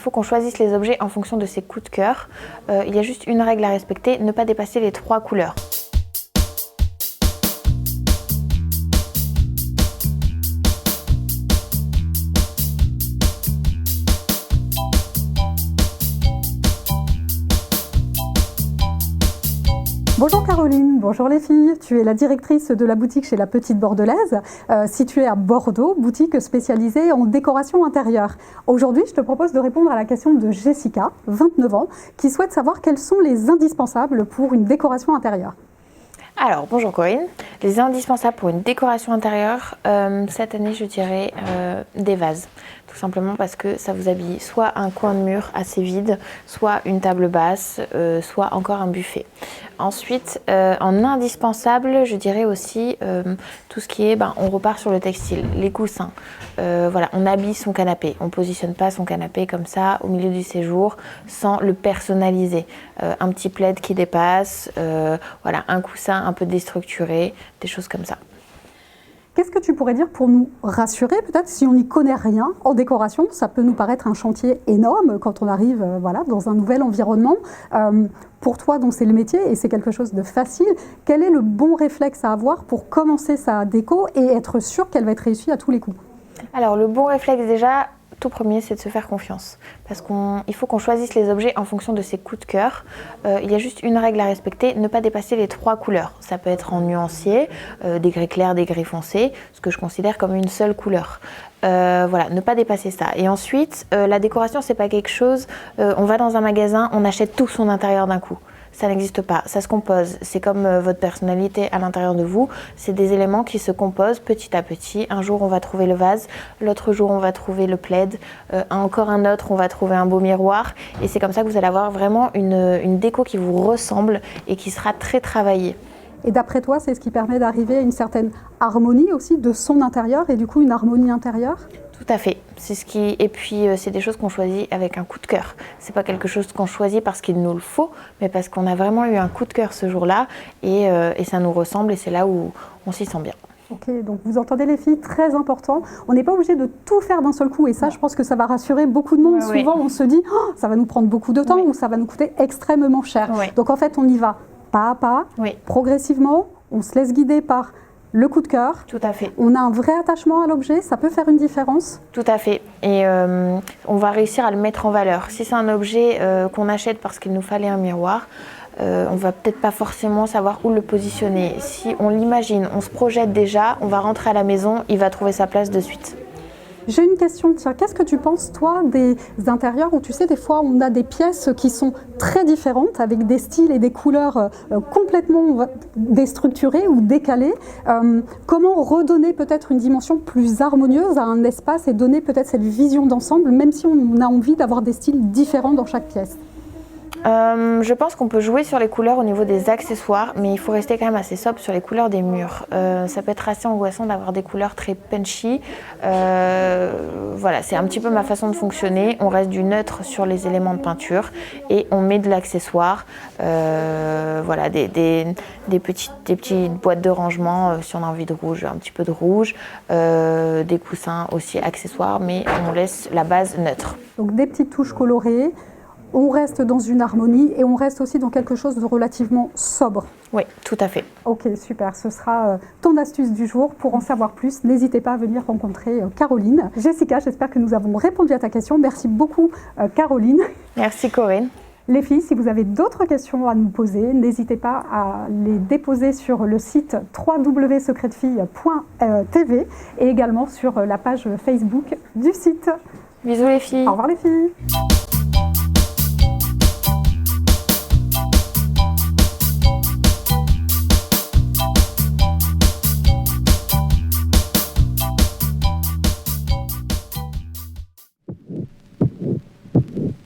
faut qu'on choisisse les objets en fonction de ses coups de cœur. Il y a juste une règle à respecter, ne pas dépasser les 3 couleurs. Bonjour Caroline, bonjour les filles. Tu es la directrice de la boutique chez La Petite Bordelaise, située à Bordeaux, boutique spécialisée en décoration intérieure. Aujourd'hui, je te propose de répondre à la question de Jessica, 29 ans, qui souhaite savoir quels sont les indispensables pour une décoration intérieure. Alors, bonjour Corinne. Les indispensables pour une décoration intérieure, cette année, je dirais des vases. Tout simplement parce que ça vous habille soit un coin de mur assez vide, soit une table basse, soit encore un buffet. Ensuite, en indispensable, je dirais aussi tout ce qui est, on repart sur le textile, les coussins. Voilà, on habille son canapé, on ne positionne pas son canapé comme ça au milieu du séjour sans le personnaliser. Un petit plaid qui dépasse, voilà, un coussin un peu déstructuré, des choses comme ça. Qu'est-ce que tu pourrais dire pour nous rassurer? Peut-être si on n'y connaît rien en décoration, ça peut nous paraître un chantier énorme quand on arrive voilà, dans un nouvel environnement. Pour toi, dont c'est le métier et c'est quelque chose de facile, quel est le bon réflexe à avoir pour commencer sa déco et être sûr qu'elle va être réussie à tous les coups? Alors le bon réflexe déjà, tout premier, c'est de se faire confiance. Parce qu'il faut qu'on choisisse les objets en fonction de ses coups de cœur. Il y a juste une règle à respecter, ne pas dépasser les 3 couleurs. Ça peut être en nuancier, des gris clairs, des gris foncés, ce que je considère comme une seule couleur. Voilà, ne pas dépasser ça. Et ensuite, la décoration, c'est pas quelque chose, on va dans un magasin, on achète tout son intérieur d'un coup. Ça n'existe pas, ça se compose. C'est comme votre personnalité à l'intérieur de vous. C'est des éléments qui se composent petit à petit. Un jour, on va trouver le vase. L'autre jour, on va trouver le plaid. Encore un autre, on va trouver un beau miroir. Et c'est comme ça que vous allez avoir vraiment une déco qui vous ressemble et qui sera très travaillée. Et d'après toi, c'est ce qui permet d'arriver à une certaine harmonie aussi de son intérieur et du coup une harmonie intérieure? Tout à fait. Et puis c'est des choses qu'on choisit avec un coup de cœur. C'est pas quelque chose qu'on choisit parce qu'il nous le faut, mais parce qu'on a vraiment eu un coup de cœur ce jour-là et ça nous ressemble et c'est là où on s'y sent bien. Ok, donc vous entendez les filles, très important. On n'est pas obligé de tout faire d'un seul coup et ça, je pense que ça va rassurer beaucoup de monde. Oui. Souvent, on se dit, oh, ça va nous prendre beaucoup de temps ou ça va nous coûter extrêmement cher. Oui. Donc en fait, on y va pas à pas, progressivement, on se laisse guider par le coup de cœur. Tout à fait. On a un vrai attachement à l'objet, ça peut faire une différence. Tout à fait. Et on va réussir à le mettre en valeur. Si c'est un objet qu'on achète parce qu'il nous fallait un miroir, on va peut-être pas forcément savoir où le positionner. Si on l'imagine, on se projette déjà, on va rentrer à la maison, il va trouver sa place de suite. J'ai une question, tiens, qu'est-ce que tu penses, toi, des intérieurs où tu sais, des fois, on a des pièces qui sont très différentes, avec des styles et des couleurs complètement déstructurées ou décalées. Comment redonner peut-être une dimension plus harmonieuse à un espace et donner peut-être cette vision d'ensemble, même si on a envie d'avoir des styles différents dans chaque pièce? Je pense qu'on peut jouer sur les couleurs au niveau des accessoires, mais il faut rester quand même assez sobre sur les couleurs des murs. Ça peut être assez angoissant d'avoir des couleurs très punchy. Voilà, c'est un petit peu ma façon de fonctionner. On reste du neutre sur les éléments de peinture et on met de l'accessoire. Voilà, des petites boîtes de rangement si on a envie de rouge, un petit peu de rouge. Des coussins aussi accessoires, mais on laisse la base neutre. Donc des petites touches colorées. On reste dans une harmonie et on reste aussi dans quelque chose de relativement sobre. Oui, tout à fait. Ok, super. Ce sera ton astuce du jour. Pour en savoir plus, n'hésitez pas à venir rencontrer Caroline. Jessica, j'espère que nous avons répondu à ta question. Merci beaucoup, Caroline. Merci, Corinne. Les filles, si vous avez d'autres questions à nous poser, n'hésitez pas à les déposer sur le site www.secretfille.tv et également sur la page Facebook du site. Bisous les filles. Au revoir les filles.